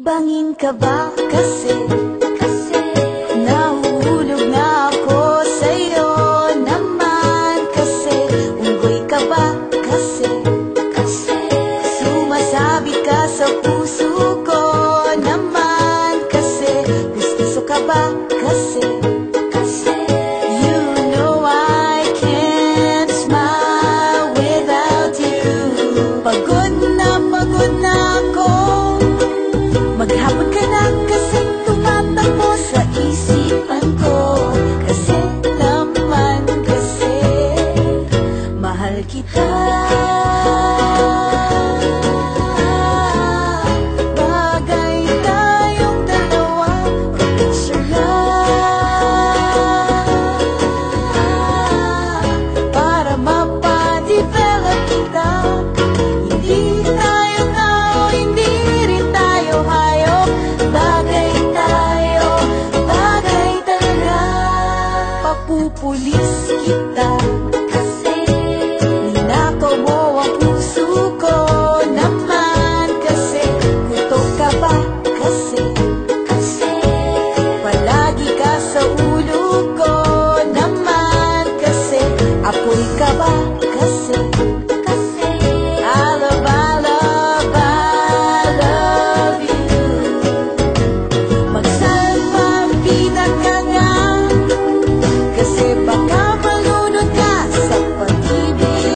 Bangin ka ba kasi nahuhulog na ako sa'yo naman kasi unggoy ka ba kasi sumasabi ka sa puso ko naman kasi gusto ka ba kasi you know I can't smile without you. Pagod na ako, maghapon ka na kasi tumatakbo sa isipan ko. Kasi naman kasi mahal kita. Bagay tayong dalawa, picture lang para mapadevelop kita. Hindi tayo tao, hindi rin tayo hayop. Bagay tayo, bagay talaga. Papupulis